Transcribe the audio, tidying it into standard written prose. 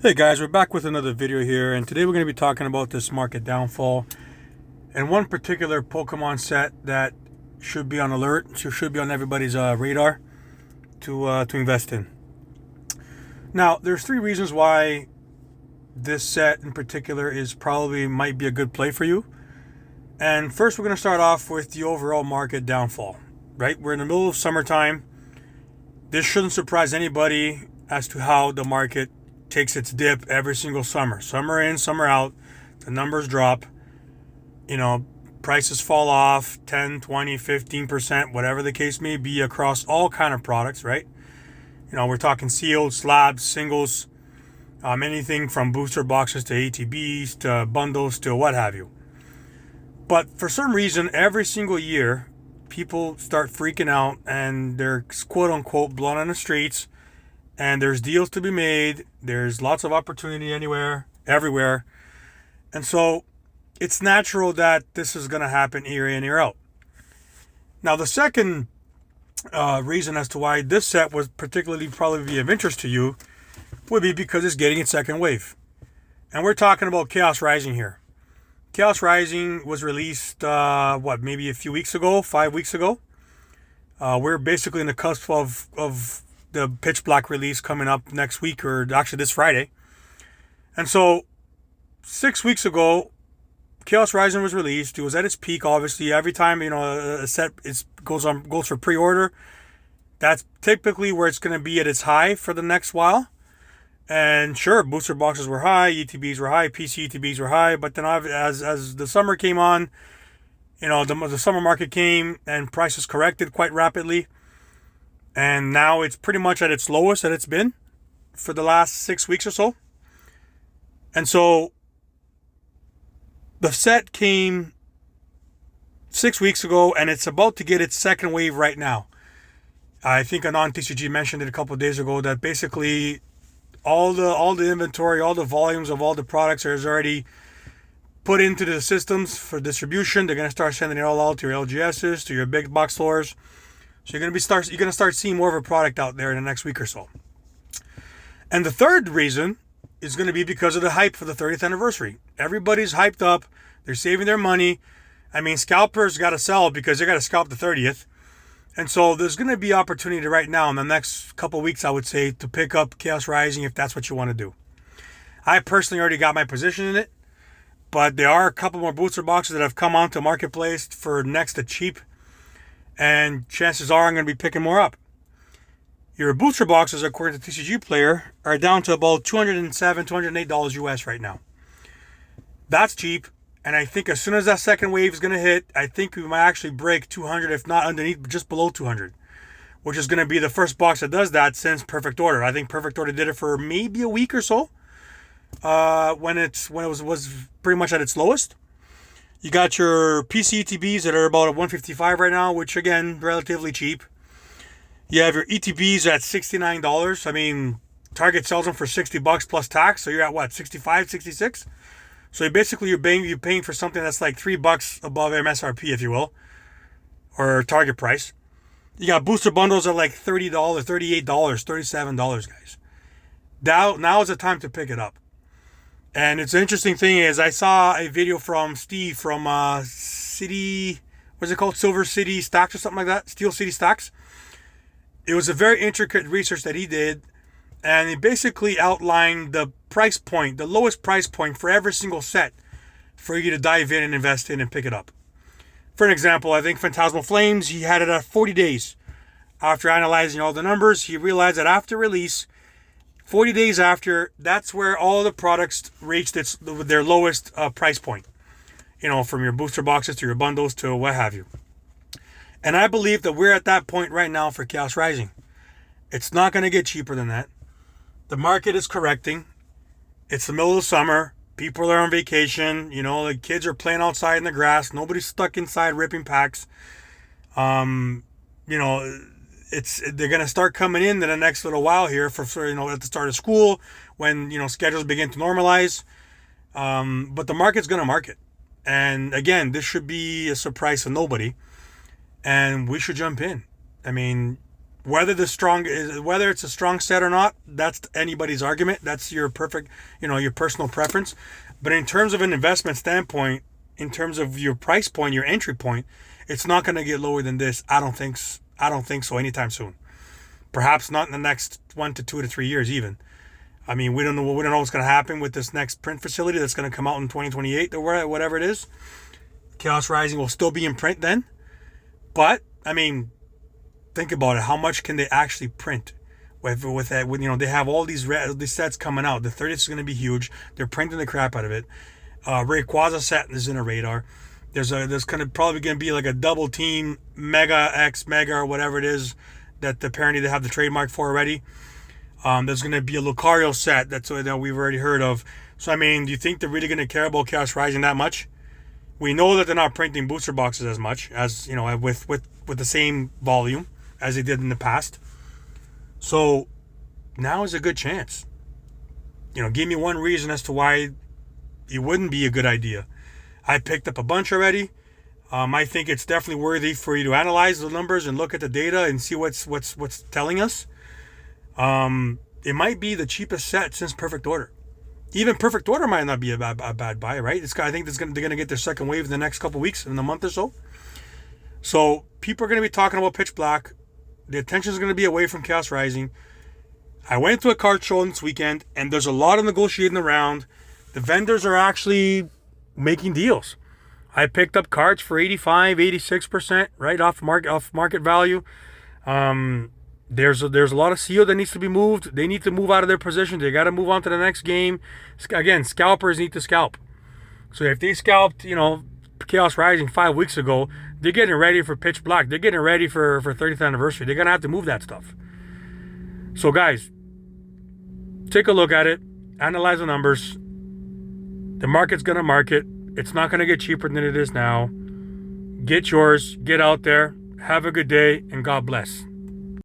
Hey guys, we're back with another video here, and today we're going to be talking about this market downfall and one particular Pokemon set that should be on alert, should be on everybody's radar to invest in. Now, there's three reasons why this set in particular is probably might be a good play for you. And first, we're going to start off with the overall market downfall. Right, we're in the middle of summertime. This shouldn't surprise anybody as to how the market takes its dip every single summer. Summer in, summer out, the numbers drop. Prices fall off 10, 20, 15%, whatever the case may be, across all kind of products, right? We're talking sealed, slabs, singles, anything from booster boxes to ATBs to bundles to what have you. But for some reason, every single year, people start freaking out and they're quote unquote blown on the streets. And there's deals to be made. There's lots of opportunity everywhere. And so it's natural that this is going to happen year in, year out. Now, the second reason as to why this set would particularly probably be of interest to you would be because it's getting its second wave. And we're talking about Chaos Rising here. Chaos Rising was released, maybe a few weeks ago, 5 weeks ago. We're basically in the cusp of the Pitch Black release coming up next week, or actually this Friday. And so 6 weeks ago, Chaos Rising was released. It was at its peak, obviously. Every time a set goes for pre-order, that's typically where it's going to be at its high for the next while. And sure, booster boxes were high, ETBs were high, PC ETBs were high. But then as the summer came on, the summer market came and prices corrected quite rapidly. And now it's pretty much at its lowest that it's been for the last 6 weeks or so. And so the set came 6 weeks ago, and it's about to get its second wave right now. I think Anon TCG mentioned it a couple of days ago that basically all the inventory, all the volumes of all the products are already put into the systems for distribution. They're going to start sending it all out to your LGSs, to your big box stores. So you're going to start seeing more of a product out there in the next week or so. And the third reason is going to be because of the hype for the 30th anniversary. Everybody's hyped up. They're saving their money. I mean, scalpers got to sell because they got to scalp the 30th. And so there's going to be opportunity right now in the next couple of weeks, I would say, to pick up Chaos Rising if that's what you want to do. I personally already got my position in it, but there are a couple more booster boxes that have come onto Marketplace for next to cheap. And chances are I'm going to be picking more up. Your booster boxes, according to TCG Player, are down to about $207, $208 US right now. That's cheap. And I think as soon as that second wave is going to hit, I think we might actually break 200, if not underneath, just below 200. Which is going to be the first box that does that since Perfect Order. I think Perfect Order did it for maybe a week or so. When it was pretty much at its lowest. You got your PC ETBs that are about at $155 right now, which again, relatively cheap. You have your ETBs at $69. I mean, Target sells them for $60 plus tax, so you're at what, 65, 66? So you're paying for something that's like $3 above MSRP, if you will, or Target price. You got booster bundles at like $30, $38, $37, guys. Now is the time to pick it up. And it's an interesting thing is I saw a video from Steve from Silver City Stocks or something like that, Steel City Stocks. It was a very intricate research that he did, and he basically outlined the price point, the lowest price point for every single set for you to dive in and invest in and pick it up. For an example, I think Phantasmal Flames, he had it at 40 days. After analyzing all the numbers, he realized that after release, 40 days after, that's where all the products reached their lowest price point. From your booster boxes to your bundles to what have you. And I believe that we're at that point right now for Chaos Rising. It's not going to get cheaper than that. The market is correcting. It's the middle of the summer. People are on vacation. The kids are playing outside in the grass. Nobody's stuck inside ripping packs. They're going to start coming in the next little while here for at the start of school when schedules begin to normalize. But the market's going to market, and again, this should be a surprise to nobody, and we should jump in. I mean, Whether it's a strong set or not, that's anybody's argument. That's your perfect, your personal preference. But in terms of an investment standpoint, in terms of your price point, your entry point, it's not going to get lower than this. I don't think so anytime soon. Perhaps not in the next 1 to 2 to 3 years even. I mean, we don't know what's going to happen with this next print facility that's going to come out in 2028 or whatever it is. Chaos Rising will still be in print then. But I mean, think about it. How much can they actually print? With that, they have all these sets coming out. The 30th is going to be huge. They're printing the crap out of it. Rayquaza set is in a radar. There's probably going to be like a double team Mega X Mega or whatever it is that apparently they have the trademark for already. There's going to be a Lucario set that we've already heard of. So I mean, do you think they're really going to care about Chaos Rising that much? We know that they're not printing booster boxes as much as with the same volume as they did in the past. So now is a good chance. Give me one reason as to why it wouldn't be a good idea. I picked up a bunch already. I think it's definitely worthy for you to analyze the numbers and look at the data and see what's telling us. It might be the cheapest set since Perfect Order. Even Perfect Order might not be a bad buy, right? I think they're going to get their second wave in the next couple weeks, in a month or so. So people are going to be talking about Pitch Black. The attention is going to be away from Chaos Rising. I went to a card show this weekend, and there's a lot of negotiating around. The vendors are actually making deals. I picked up cards for 85, 86%, right off market value. There's a lot of CO that needs to be moved. They need to move out of their position. They got to move on to the next game. Again, scalpers need to scalp. So if they scalped, Chaos Rising 5 weeks ago, they're getting ready for Pitch Black. They're getting ready for 30th anniversary. They're going to have to move that stuff. So guys, take a look at it. Analyze the numbers. The market's going to market. It's not going to get cheaper than it is now. Get yours. Get out there. Have a good day, and God bless.